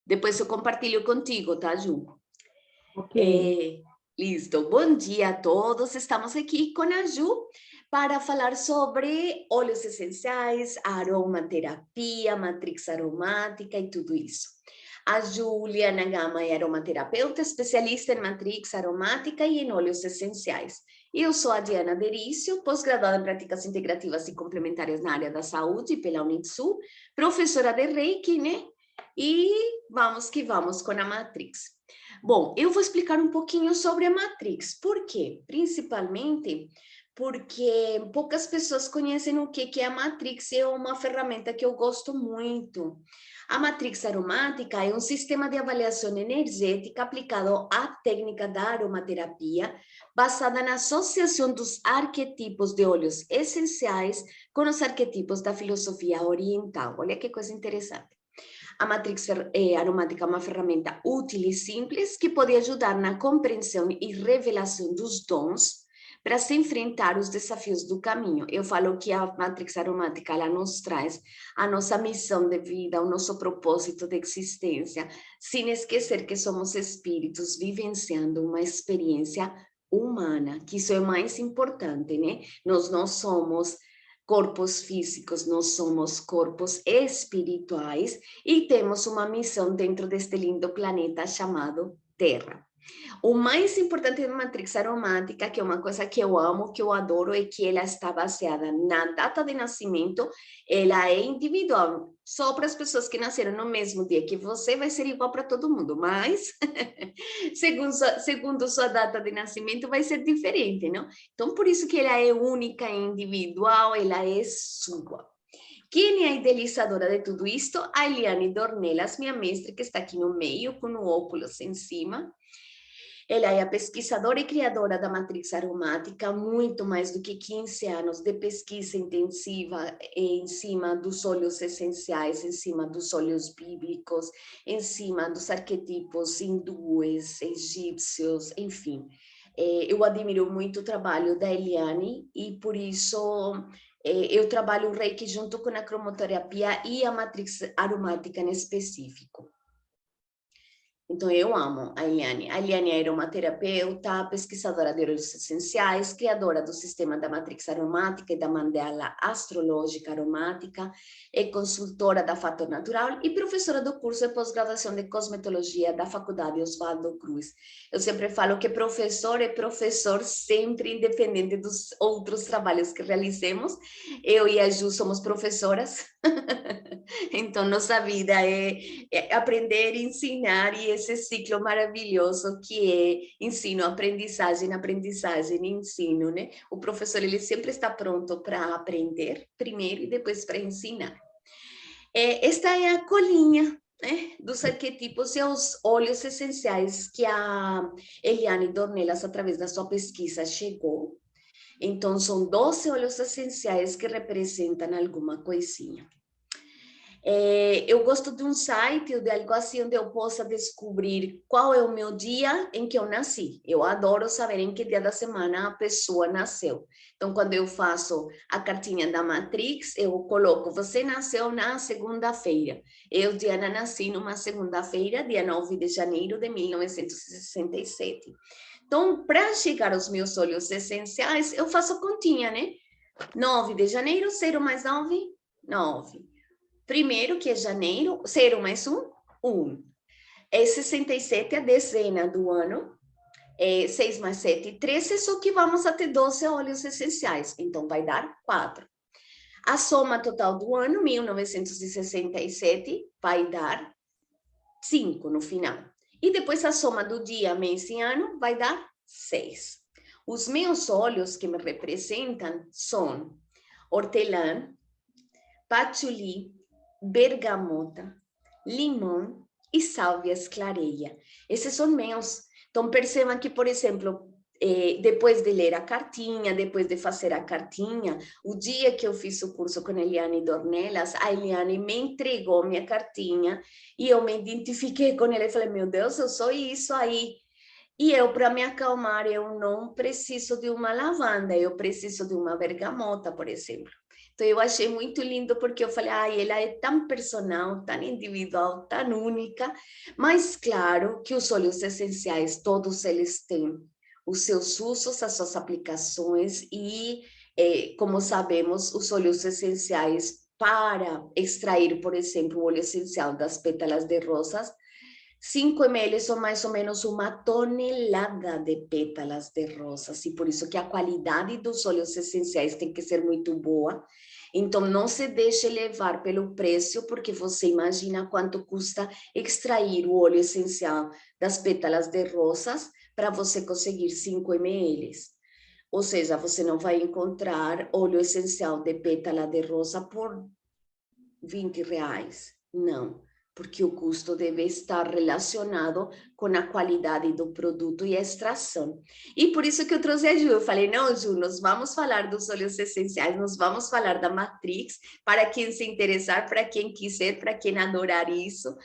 Depois eu compartilho contigo, tá, Ju? Ok. Listo. Bom dia a todos. Estamos aqui com a Ju para falar sobre óleos essenciais, aromaterapia, matrix aromática e tudo isso. A Juliana Gama é aromaterapeuta, especialista em matrix aromática e em óleos essenciais. Eu sou a Diana Derício, pós-graduada em práticas integrativas e complementares na área da saúde pela Unixul, professora de Reiki, né? E vamos que vamos com a Matrix. Bom, eu vou explicar um pouquinho sobre a Matrix. Por quê? Principalmente porque poucas pessoas conhecem o que é a Matrix. É uma ferramenta que eu gosto muito. A Matrix aromática é um sistema de avaliação energética aplicado à técnica da aromaterapia, basada na associação dos arquetipos de óleos essenciais com os arquetipos da filosofia oriental. Olha que coisa interessante. A Matrix aromática é uma ferramenta útil e simples que pode ajudar na compreensão e revelação dos dons para se enfrentar os desafios do caminho. Eu falo que a Matrix aromática ela nos traz a nossa missão de vida, o nosso propósito de existência, sem esquecer que somos espíritos vivenciando uma experiência humana, que isso é o mais importante, né? Nós não somos corpos físicos, nós somos corpos espirituais e temos uma missão dentro deste lindo planeta chamado Terra. O mais importante da matrix aromática, que é uma coisa que eu amo, que eu adoro, é que ela está baseada na data de nascimento, ela é individual. Só para as pessoas que nasceram no mesmo dia que você, vai ser igual para todo mundo, mas segundo sua data de nascimento, vai ser diferente, não? Então, por isso que ela é única e individual, ela é sua. Quem é a idealizadora de tudo isto? A Eliane Dornelas, minha mestre, que está aqui no meio, com o óculos em cima. Ela é a pesquisadora e criadora da matrix aromática, muito mais do que 15 anos de pesquisa intensiva em cima dos óleos essenciais, em cima dos óleos bíblicos, em cima dos arquetipos hindus, egípcios, enfim. Eu admiro muito o trabalho da Eliane e por isso eu trabalho o Reiki junto com a cromoterapia e a matrix aromática em específico. Então, eu amo a Eliane. A Eliane é aromaterapeuta, pesquisadora de óleos essenciais, criadora do sistema da matrix aromática e da mandala astrológica aromática, é consultora da Fator Natural e professora do curso de pós-graduação de cosmetologia da Faculdade Oswaldo Cruz. Eu sempre falo que professor é professor sempre, independente dos outros trabalhos que realizemos. Eu e a Ju somos professoras. Então, nossa vida é aprender, ensinar e esse ciclo maravilhoso que é ensino, aprendizagem, aprendizagem, ensino, né? O professor, ele sempre está pronto para aprender primeiro e depois para ensinar. Esta é a colinha, né, dos arquetipos e os óleos essenciais que a Eliane Dornelas, através da sua pesquisa, chegou. Então, são 12 óleos essenciais que representam alguma coisinha. Eu gosto de um site ou de algo assim onde eu possa descobrir qual é o meu dia em que eu nasci. Eu adoro saber em que dia da semana a pessoa nasceu. Então, quando eu faço a cartinha da Matrix, eu coloco, você nasceu na segunda-feira. Eu, Diana, nasci numa segunda-feira, dia 9 de janeiro de 1967. Então, para chegar aos meus óleos essenciais, eu faço continha, né? 9 de janeiro, 0 mais 9, 9. Primeiro, que é janeiro, 0 mais 1, 1. 67 a dezena do ano, 6 mais 7, 13, só que vamos a ter 12 óleos essenciais, então vai dar 4. A soma total do ano, 1967, vai dar 5 no final. E depois a soma do dia, mês e ano vai dar 6. Os meus óleos que me representam são hortelã, patchouli, bergamota, limão e sálvias clareia. Esses são meus. Então, percebam que, por exemplo, depois de ler a cartinha, depois de fazer a cartinha, o dia que eu fiz o curso com a Eliane Dornelas, a Eliane me entregou minha cartinha e eu me identifiquei com ela e falei, meu Deus, eu sou isso aí. E eu, para me acalmar, eu não preciso de uma lavanda, eu preciso de uma bergamota, por exemplo. Então, eu achei muito lindo porque eu falei, ai, ela é tão personal, tão individual, tão única, mas claro que os óleos essenciais, todos eles têm os seus usos, as suas aplicações e, como sabemos, os óleos essenciais para extrair, por exemplo, o óleo essencial das pétalas de rosas, 5 ml são mais ou menos uma tonelada de pétalas de rosas, e por isso que a qualidade dos óleos essenciais tem que ser muito boa. Então, não se deixe levar pelo preço, porque você imagina quanto custa extrair o óleo essencial das pétalas de rosas para você conseguir 5 ml. Ou seja, você não vai encontrar óleo essencial de pétala de rosa por R$ 20. Não, porque o custo deve estar relacionado com a qualidade do produto e a extração. E por isso que eu trouxe a Ju. Eu falei, não, Ju, nós vamos falar dos óleos essenciais, nós vamos falar da Matrix, para quem se interessar, para quem quiser, para quem adorar isso.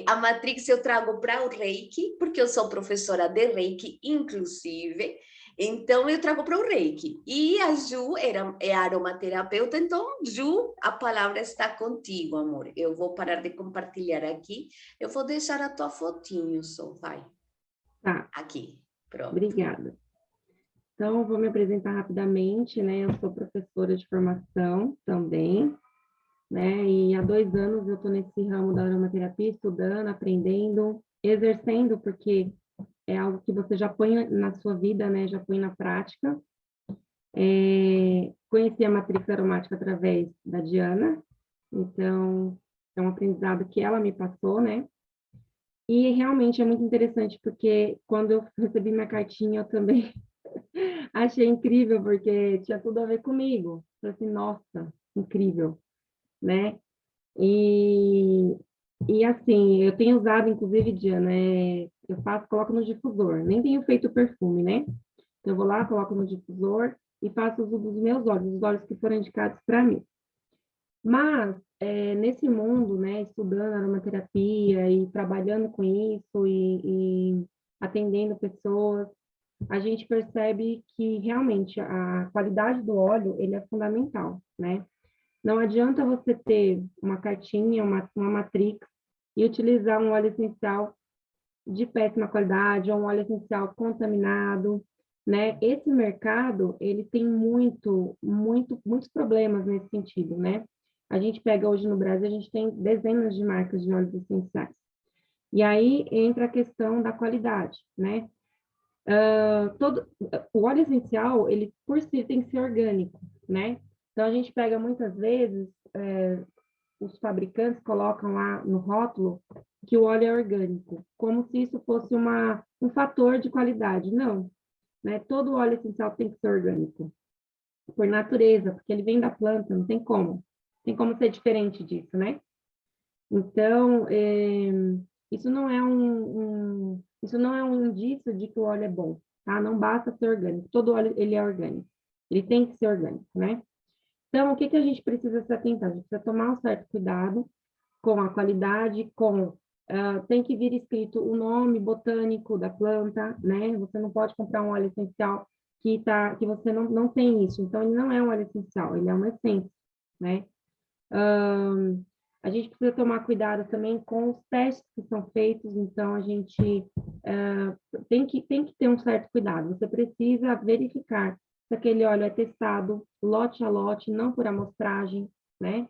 A Matrix eu trago para o Reiki, porque eu sou professora de Reiki, inclusive. Então, eu trago para o Reiki. E a Ju é aromaterapeuta. Então, Ju, a palavra está contigo, amor. Eu vou parar de compartilhar aqui. Eu vou deixar a tua fotinho só, vai. Tá, Aqui, pronto. obrigada. Então, vou me apresentar rapidamente, né? Eu sou professora de formação também, né? E há 2 anos eu estou nesse ramo da aromaterapia, estudando, aprendendo, exercendo, porque é algo que você já põe na sua vida, né? Já põe na prática. Conheci a matriz aromática através da Diana, então é um aprendizado que ela me passou, né? E realmente é muito interessante, porque quando eu recebi minha cartinha, eu também achei incrível, porque tinha tudo a ver comigo. Falei assim, nossa, incrível, né? E, e assim, eu tenho usado, inclusive, Diana, eu faço, coloco no difusor. Nem tenho feito perfume, né? Então, eu vou lá, coloco no difusor e faço uso dos meus óleos, os óleos que foram indicados para mim. Mas, nesse mundo, né, estudando aromaterapia e trabalhando com isso e atendendo pessoas, a gente percebe que realmente a qualidade do óleo, ele é fundamental, né? Não adianta você ter uma cartinha, uma matrix e utilizar um óleo essencial de péssima qualidade ou um óleo essencial contaminado, né? Esse mercado, ele tem muitos problemas nesse sentido, né? A gente pega hoje no Brasil, a gente tem dezenas de marcas de óleos essenciais. E aí entra a questão da qualidade, né? O óleo essencial, ele por si tem que ser orgânico, né? Então a gente pega muitas vezes, os fabricantes colocam lá no rótulo que o óleo é orgânico, como se isso fosse um fator de qualidade. Não, né? Todo óleo essencial tem que ser orgânico, por natureza, porque ele vem da planta, não tem como. Tem como ser diferente disso, né? Então, isso não é um indício de que o óleo é bom, tá? Não basta ser orgânico. Todo óleo, ele é orgânico. Ele tem que ser orgânico, né? Então, o que que a gente precisa se atentar? A gente precisa tomar um certo cuidado com a qualidade, tem que vir escrito o nome botânico da planta, né? Você não pode comprar um óleo essencial que você não tem isso. Então, ele não é um óleo essencial, ele é uma essência, né? A gente precisa tomar cuidado também com os testes que são feitos, então a gente tem que ter um certo cuidado. Você precisa verificar se aquele óleo é testado lote a lote, não por amostragem, né?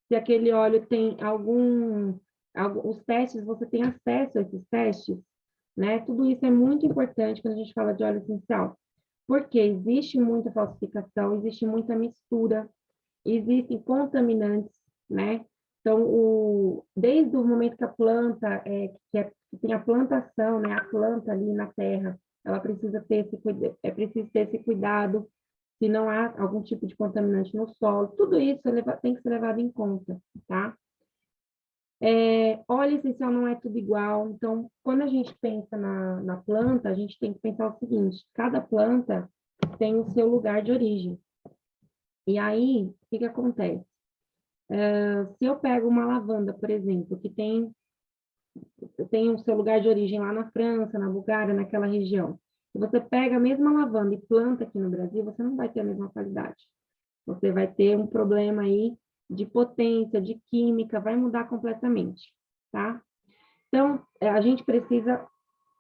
Se aquele óleo tem os testes, você tem acesso a esses testes, né? Tudo isso é muito importante quando a gente fala de óleo essencial, porque existe muita falsificação, existe muita mistura, existem contaminantes, né? Então, desde o momento que a planta, que tem a plantação, né? A planta ali na terra, ela precisa ter preciso ter esse cuidado, se não há algum tipo de contaminante no solo, tudo isso tem que ser levado em conta, tá? Óleo essencial não é tudo igual, então, quando a gente pensa na planta, a gente tem que pensar o seguinte, cada planta tem o seu lugar de origem. E aí, o que acontece? Se eu pego uma lavanda, por exemplo, que tem o seu lugar de origem lá na França, na Bulgária, naquela região, se você pega a mesma lavanda e planta aqui no Brasil, você não vai ter a mesma qualidade. Você vai ter um problema aí de potência, de química, vai mudar completamente, tá? Então, a gente precisa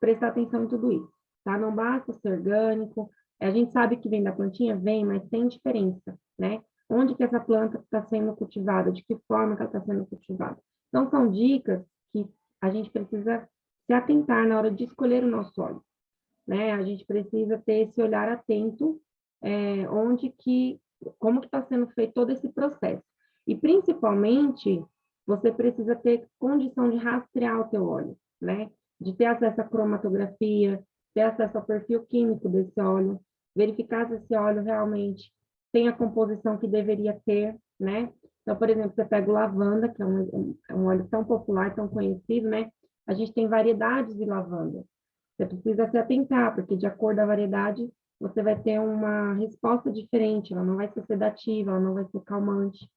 prestar atenção em tudo isso, tá? Não basta ser orgânico, a gente sabe que vem da plantinha, vem, mas tem diferença, né? Onde que essa planta está sendo cultivada, de que forma que ela está sendo cultivada. Então, são dicas que a gente precisa se atentar na hora de escolher o nosso óleo, né? A gente precisa ter esse olhar atento, como que está sendo feito todo esse processo. E, principalmente, você precisa ter condição de rastrear o teu óleo, né? De ter acesso à cromatografia, ter acesso ao perfil químico desse óleo, verificar se esse óleo realmente tem a composição que deveria ter, né? Então, por exemplo, você pega o lavanda, que é um óleo tão popular, tão conhecido, né? A gente tem variedades de lavanda. Você precisa se atentar, porque de acordo com a variedade, você vai ter uma resposta diferente, ela não vai ser sedativa, ela não vai ser calmante,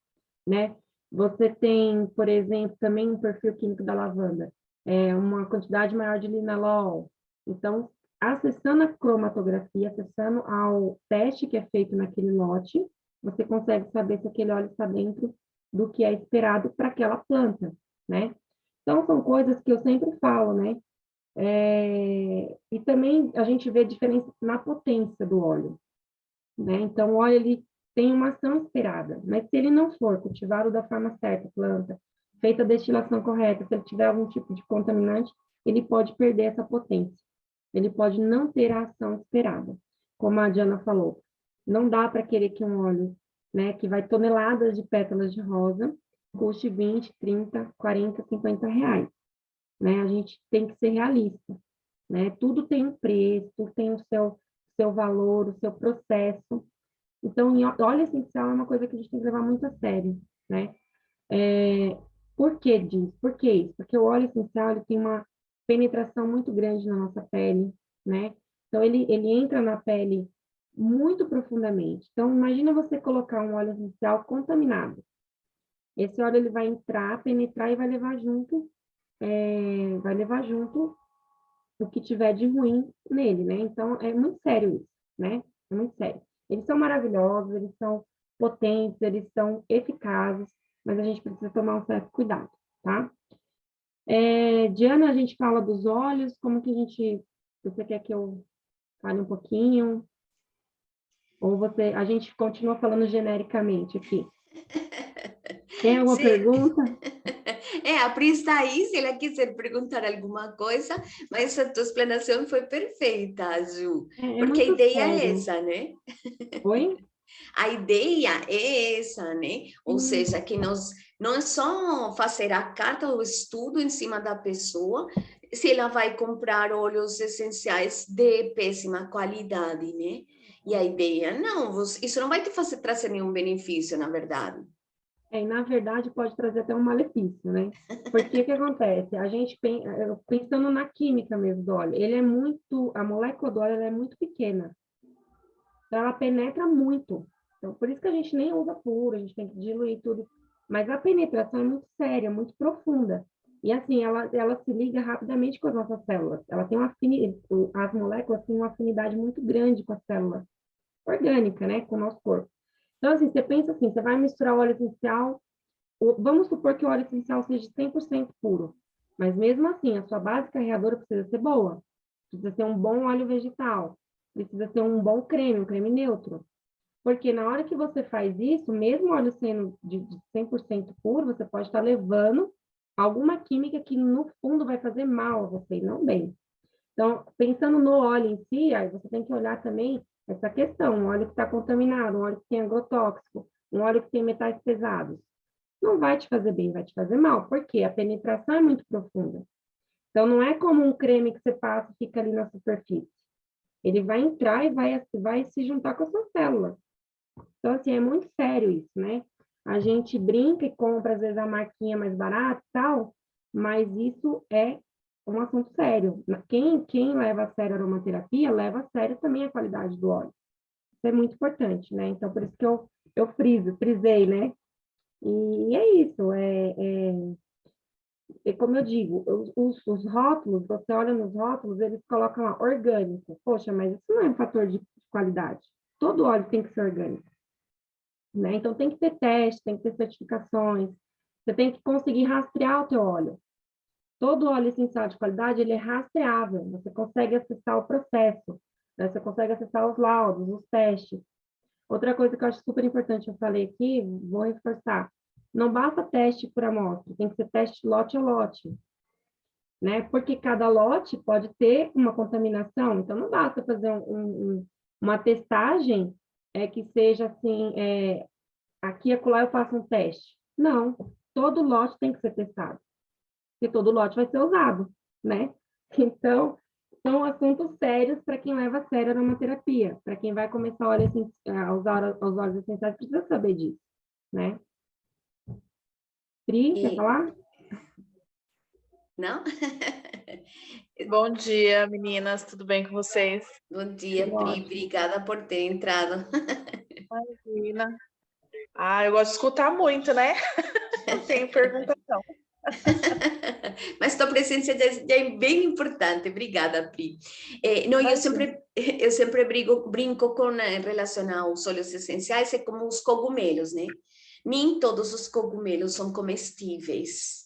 né? Você tem, por exemplo, também um perfil químico da lavanda, uma quantidade maior de linalol. Então, acessando a cromatografia, acessando ao teste que é feito naquele lote, você consegue saber se aquele óleo está dentro do que é esperado para aquela planta, né? Então, são coisas que eu sempre falo, né? E também a gente vê diferença na potência do óleo, né? Então, o óleo ele tem uma ação esperada, mas se ele não for cultivado da forma certa, planta, feita a destilação correta, se ele tiver algum tipo de contaminante, ele pode perder essa potência. Ele pode não ter a ação esperada. Como a Diana falou, não dá para querer que um óleo, né, que vai toneladas de pétalas de rosa, custe 20, 30, 40, 50 reais, né? A gente tem que ser realista, né? Tudo tem um preço, tudo tem o seu valor, o seu processo. Então, óleo essencial é uma coisa que a gente tem que levar muito a sério, né? Por que disso? Por que isso? Porque o óleo essencial ele tem uma penetração muito grande na nossa pele, né? Então, ele entra na pele muito profundamente. Então, imagina você colocar um óleo essencial contaminado. Esse óleo ele vai entrar, penetrar e vai levar junto o que tiver de ruim nele, né? Então, é muito sério isso, né? É muito sério. Eles são maravilhosos, eles são potentes, eles são eficazes, mas a gente precisa tomar um certo cuidado, tá? Diana, a gente fala dos olhos, como que você quer que eu fale um pouquinho? Ou a gente continua falando genericamente aqui? Tem alguma Sim. pergunta? A Pri está aí, se ela quiser perguntar alguma coisa, mas a tua explanação foi perfeita, Ju, É porque a muito ideia é sério. essa, né? Oi? A ideia é essa, né? Ou Sim. seja, que nós não é só fazer a carta do estudo em cima da pessoa, se ela vai comprar óleos essenciais de péssima qualidade, né? E a ideia, não, isso não vai te fazer trazer nenhum benefício, na verdade. E na verdade pode trazer até um malefício, né? Porque o que acontece? A gente pensando na química mesmo do óleo, a molécula do óleo ela é muito pequena, então ela penetra muito. Então por isso que a gente nem usa puro, a gente tem que diluir tudo. Mas a penetração é muito séria, muito profunda. E assim, ela se liga rapidamente com as nossas células. Ela tem as moléculas têm uma afinidade muito grande com a célula orgânica, né? Com o nosso corpo. Então, assim, você pensa assim, você vai misturar o óleo essencial. Vamos supor que o óleo essencial seja 100% puro, mas mesmo assim, a sua base carreadora precisa ser boa, precisa ser um bom óleo vegetal, precisa ser um bom creme, um creme neutro. Porque na hora que você faz isso, mesmo o óleo sendo de 100% puro, você pode estar levando alguma química que no fundo vai fazer mal a você, e não bem. Então, pensando no óleo em si, aí você tem que olhar também essa questão, um óleo que está contaminado, um óleo que tem agrotóxico, um óleo que tem metais pesados não vai te fazer bem, vai te fazer mal, porque a penetração é muito profunda. Então, não é como um creme que você passa e fica ali na superfície. Ele vai entrar e vai se juntar com a sua célula. Então, assim, é muito sério isso, né? A gente brinca e compra, às vezes, a marquinha mais barata e tal, mas isso é um assunto sério. Quem leva a sério a aromaterapia, leva a sério também a qualidade do óleo. Isso é muito importante, né? Então, por isso que eu frisei, né? E é isso, como eu digo, os rótulos, você olha nos rótulos, eles colocam lá orgânico. Poxa, mas isso não é um fator de qualidade. Todo óleo tem que ser orgânico. né? Então, tem que ter teste, tem que ter certificações, você tem que conseguir rastrear o teu óleo. Todo óleo essencial de qualidade, ele é rastreável, você consegue acessar o processo, né? Você consegue acessar os laudos, os testes. Outra coisa que eu acho super importante, eu falei aqui, vou reforçar, não basta teste por amostra, tem que ser teste lote a lote, né? Porque cada lote pode ter uma contaminação, então não basta fazer uma testagem que seja assim, aqui e acolá eu faço um teste. Não, todo lote tem que ser testado, porque todo lote vai ser usado, né? Então, são assuntos sérios para quem leva a sério a aromaterapia. Para quem vai começar a usar os óleos essenciais, precisa saber disso, né? Pri, quer E, falar? não? Bom dia, meninas, tudo bem com vocês? Bom dia, Tudo Pri. ótimo. Obrigada por ter entrado. Imagina. Eu gosto de escutar muito, né? Não tenho pergunta, não. Mas tua presença já é bem importante. Obrigada, Pri. Não, Imagina. eu sempre brinco com em relação aos óleos essenciais, é como os cogumelos, né? Nem todos os cogumelos são comestíveis.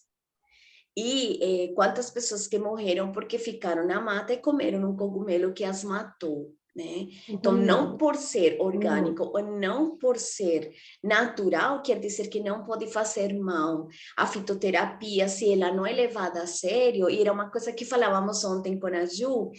E quantas pessoas que morreram porque ficaram na mata e comeram um cogumelo que as matou, né? Então, não por ser orgânico ou não por ser natural, quer dizer que não pode fazer mal. A fitoterapia, se ela não é levada a sério, e era uma coisa que falávamos ontem com a Ju,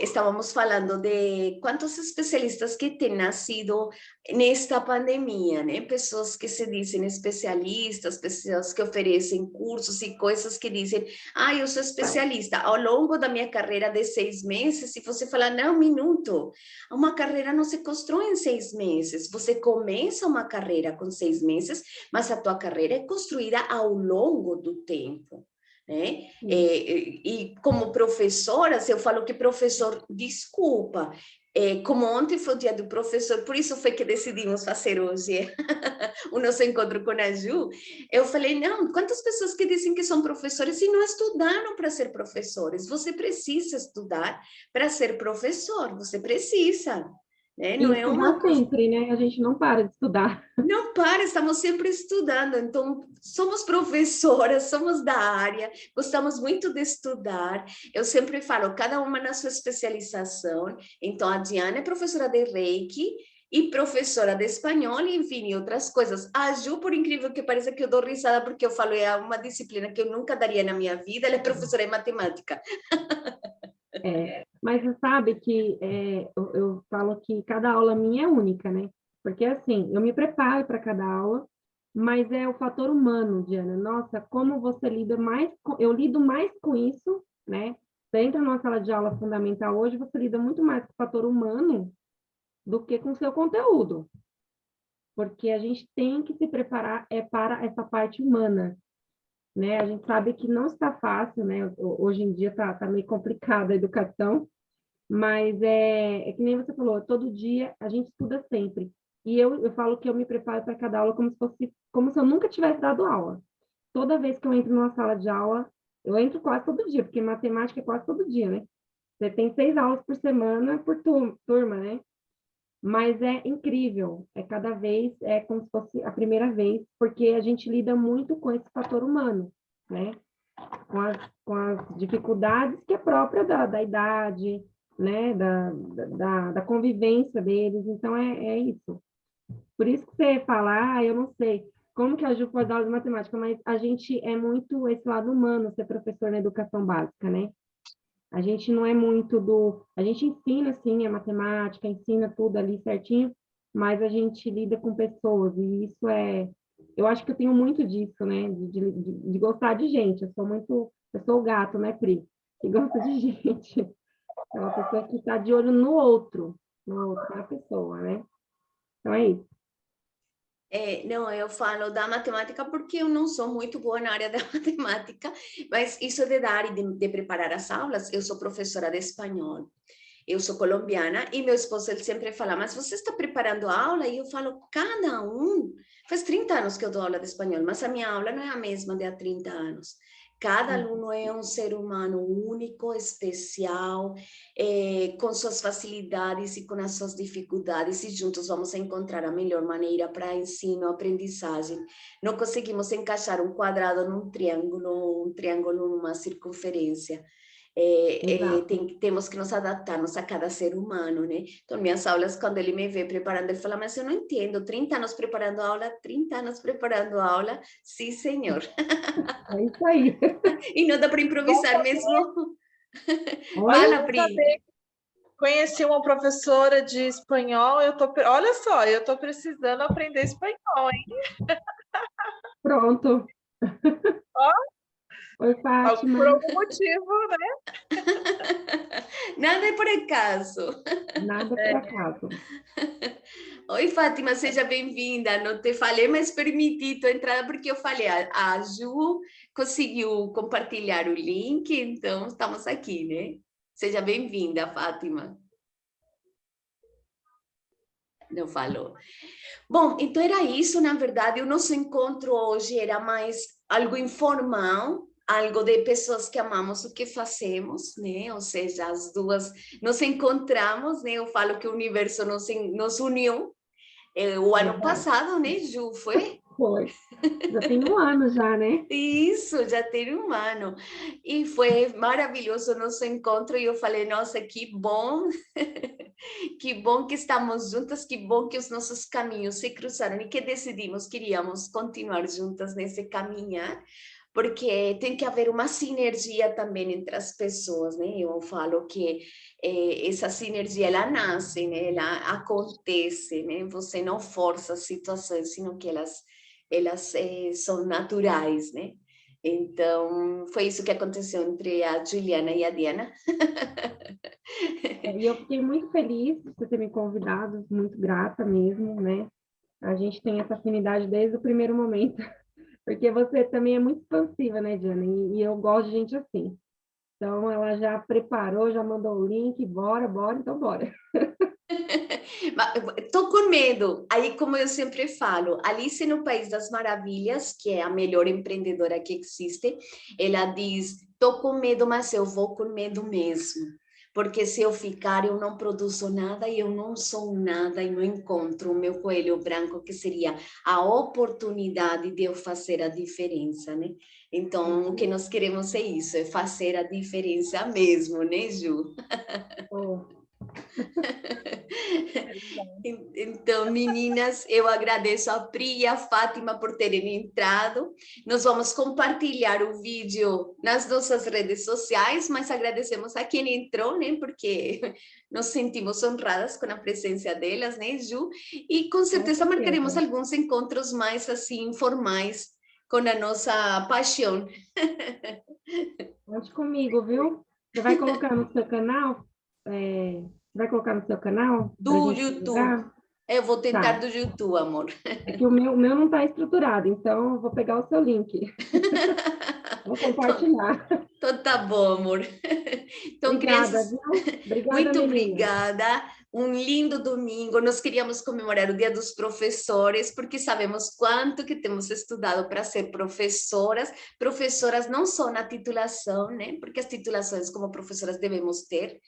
estávamos falando de quantos especialistas que têm nascido nesta pandemia, né? Pessoas que se dizem especialistas, pessoas que oferecem cursos e coisas que dizem, eu sou especialista. Ao longo da minha carreira de 6 meses, se você falar, não, um minuto, uma carreira não se constrói em 6 meses. Você começa uma carreira com 6 meses, mas a tua carreira é construída ao longo do tempo. Né? E como professora, se eu falo que professor, desculpa, como ontem foi o dia do professor, por isso foi que decidimos fazer hoje o nosso encontro com a Ju, eu falei, não, quantas pessoas que dizem que são professores e não estudaram para ser professores? Você precisa estudar para ser professor, você precisa, né? E Não é uma estudar coisa... sempre, né? A gente não para de estudar. Não para, estamos sempre estudando. Então, somos professoras, somos da área, gostamos muito de estudar. Eu sempre falo, cada uma na sua especialização. Então, a Diana é professora de Reiki e professora de espanhol, enfim, e outras coisas. A Ju, por incrível que pareça, que eu dou risada porque eu falo, é uma disciplina que eu nunca daria na minha vida, ela é professora de matemática. Mas você sabe que eu falo que cada aula minha é única, né? Porque assim, eu me preparo para cada aula, mas é o fator humano, Diana. Nossa, como você lida mais eu lido mais com isso, né? Você entra numa sala de aula fundamental hoje, você lida muito mais com o fator humano do que com o seu conteúdo. Porque a gente tem que se preparar para essa parte humana, né? A gente sabe que não está fácil, né? Hoje em dia tá meio complicada a educação, mas é que nem você falou, todo dia a gente estuda sempre. E eu falo que eu me preparo para cada aula como se eu nunca tivesse dado aula. Toda vez que eu entro numa sala de aula, eu entro quase todo dia, porque matemática é quase todo dia, né? Você tem 6 aulas por semana por turma, né? Mas é incrível, cada vez é como se fosse a primeira vez, porque a gente lida muito com esse fator humano, né? Com as dificuldades que é própria da idade, né? Da convivência deles, então é isso. Por isso que você fala, eu não sei como que a Ju pode dar aula de matemática, mas a gente é muito esse lado humano, ser professor na educação básica, né? A gente não é muito A gente ensina, sim, a matemática, ensina tudo ali certinho, mas a gente lida com pessoas, e isso Eu acho que eu tenho muito disso, né? De gostar de gente. Eu sou o gato, né, Pri? Que gosta de gente. É uma pessoa que está de olho no outro, na pessoa, né? Então é isso. Não, eu falo da matemática porque eu não sou muito boa na área da matemática, mas isso de dar e de preparar as aulas, eu sou professora de espanhol. Eu sou colombiana e meu esposo ele sempre fala, mas você está preparando a aula? E eu falo, cada um. Faz 30 anos que eu dou aula de espanhol, mas a minha aula não é a mesma de há 30 anos. Cada aluno é um ser humano único, especial, com suas facilidades e com as suas dificuldades, e juntos vamos encontrar a melhor maneira para ensino, aprendizagem. Não conseguimos encaixar um quadrado num triângulo, um triângulo numa circunferência. Exato. Temos que nos adaptarmos a cada ser humano, né? Então, minhas aulas, quando ele me vê preparando, ele fala, mas eu não entendo, 30 anos preparando aula, 30 anos preparando aula, sim, senhor. É isso aí. E não dá para Bom improvisar saber, mesmo. Olha, Fala, bom Pri. saber. Conheci uma professora de espanhol, olha só, eu estou precisando aprender espanhol, hein? pronto. Ó, Oi, por Fátima. algum motivo, né? Nada é por acaso. Nada por acaso. Oi, Fátima, seja bem-vinda. Não te falei, mas permiti tua entrada porque eu falei, a Ju conseguiu compartilhar o link, então estamos aqui, né? Seja bem-vinda, Fátima. Não falou. Bom, então era isso, na verdade, o nosso encontro hoje era mais algo informal, algo de pessoas que amamos o que fazemos, né? Ou seja, as duas nos encontramos, né? Eu falo que o universo nos uniu. O ano Verdade. passado, né, Ju, foi? Foi. Já tem um ano já, né? Isso, já tem um ano. E foi maravilhoso o nosso encontro. E eu falei, nossa, que bom, que bom que estamos juntas, que bom que os nossos caminhos se cruzaram e que decidimos, queríamos continuar juntas nesse caminhar, porque tem que haver uma sinergia também entre as pessoas, né? Eu falo que essa sinergia, ela nasce, né? Ela acontece, né? Você não força as situações, sino que elas são naturais, né? Então, foi isso que aconteceu entre a Juliana e a Diana. E eu fiquei muito feliz de você ter me convidado, muito grata mesmo, né? A gente tem essa afinidade desde o primeiro momento, porque você também é muito expansiva, né, Diana? E eu gosto de gente assim. Então, ela já preparou, já mandou o link, bora, bora, então bora. Estou com medo. Aí, como eu sempre falo, Alice no País das Maravilhas, que é a melhor empreendedora que existe, ela diz: estou com medo, mas eu vou com medo mesmo. Porque se eu ficar, eu não produzo nada e eu não sou nada e não encontro o meu coelho branco, que seria a oportunidade de eu fazer a diferença, né? Então, o que nós queremos é isso, é fazer a diferença mesmo, né, Ju? Oh, Então, meninas, eu agradeço a Pri e a Fátima por terem entrado. Nós vamos compartilhar o vídeo nas nossas redes sociais, mas agradecemos a quem entrou, né? Porque nos sentimos honradas com a presença delas, né, Ju? E com com certeza marcaremos certeza. alguns encontros mais assim informais com a nossa paixão. Conte comigo, viu? Você vai colocar no seu canal? Vai colocar no seu canal para a Do gente YouTube. divulgar? Eu vou tentar Tá. do YouTube, amor. É que o meu não está estruturado, então eu vou pegar o seu link. Vou Então, compartilhar. então tá bom, amor. Então, Obrigada, crianças, viu? Obrigada, muito menina. obrigada. Um lindo domingo. Nós queríamos comemorar o Dia dos Professores, porque sabemos quanto que temos estudado para ser professoras. Professoras não só na titulação, né? Porque as titulações como professoras devemos ter,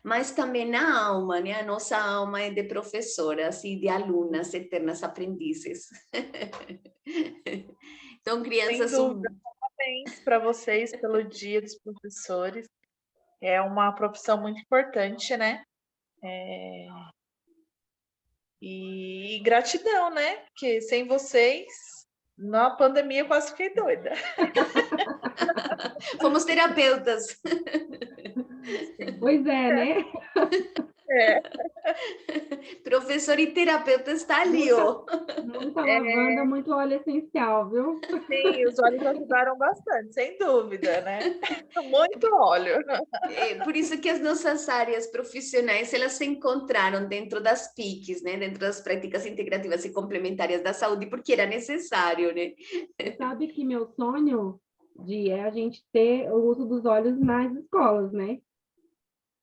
mas também na alma, né? A nossa alma é de professoras e de alunas, eternas aprendizes. Então, Sem crianças, dúvida, parabéns para vocês pelo Dia dos Professores. É uma profissão muito importante, né? E gratidão, né? Porque sem vocês, na pandemia eu quase fiquei doida. fomos terapeutas. Pois é, né? É, Professor e terapeuta está ali, Muita, ó. muita lavanda, muito óleo essencial, viu? sim, os olhos ajudaram bastante, sem dúvida, né? Muito óleo. É, por isso que as nossas áreas profissionais, elas se encontraram dentro das PICs, né? Dentro das práticas integrativas e complementares da saúde, porque era necessário, né? Você sabe que meu sonho é a gente ter o uso dos óleos nas escolas, né?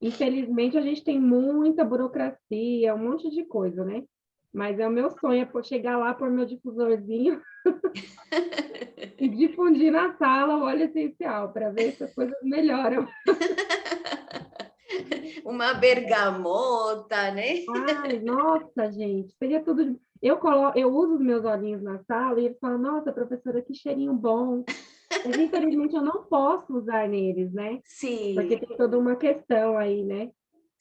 Infelizmente, a gente tem muita burocracia, um monte de coisa, né? Mas é o meu sonho, chegar lá, pôr meu difusorzinho e difundir na sala o óleo essencial, para ver se as coisas melhoram. Uma bergamota, né? Ai, nossa, gente, seria tudo. Eu uso os meus olhinhos na sala e eles falam, nossa, professora, que cheirinho bom. Mas, infelizmente, eu não posso usar neles, né? Porque Sim, tem toda uma questão aí, né?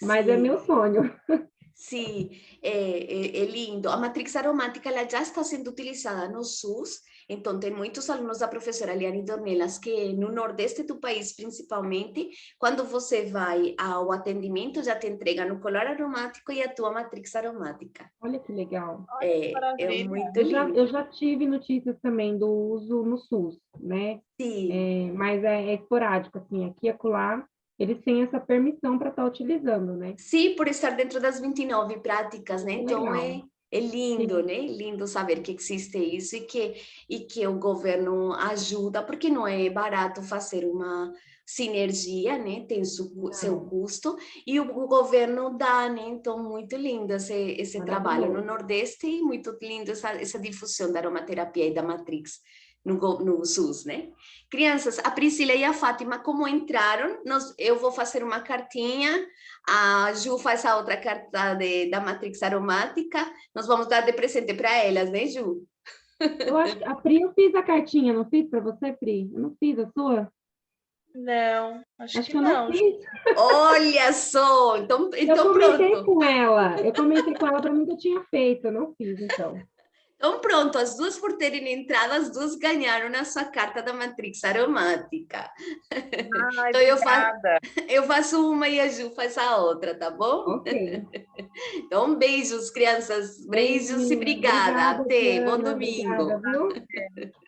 Mas é meu sim. sonho. Sim, é lindo. A matrix aromática ela já está sendo utilizada no SUS, então tem muitos alunos da professora Liane Dornelas que no nordeste do país, principalmente, quando você vai ao atendimento, já te entrega no colar aromático e a tua matrix aromática. Olha que legal. Olha que É maravilha. muito Eu lindo. já tive notícias também do uso no SUS, né? Sim. Mas é esporádico, assim, aqui e acolá, eles têm essa permissão para estar utilizando, né? Sim, por estar dentro das 29 práticas, né? Que Então legal. é lindo, Sim, né? Lindo saber que existe isso e que o governo ajuda, porque não é barato fazer uma sinergia, né? Tem seu não, custo e o governo dá, né? Então, muito lindo esse trabalho no maravilhoso. Nordeste e muito lindo essa difusão da aromaterapia e da Matrix no SUS, né? Crianças, a Priscila e a Fátima, como entraram, eu vou fazer uma cartinha, a Ju faz a outra carta da Matrix Aromática, nós vamos dar de presente para elas, né, Ju? Eu acho que a Pri, eu fiz a cartinha, não fiz para você, Pri? Eu não fiz a sua? Não, acho Acho que que eu não não. fiz. Olha só, Eu então comentei pronto. com ela. Eu comentei com ela para mim que eu tinha feito. Eu não fiz, então. Então pronto, as duas por terem entrado, as duas ganharam a sua carta da Matrix Aromática. Ai, Então obrigada. eu faço uma e a Ju faz a outra, tá bom? Ok. Então beijos, crianças, Beijo, beijos e menina. obrigada. Obrigada, Até, bom Diana. Obrigada, domingo. viu?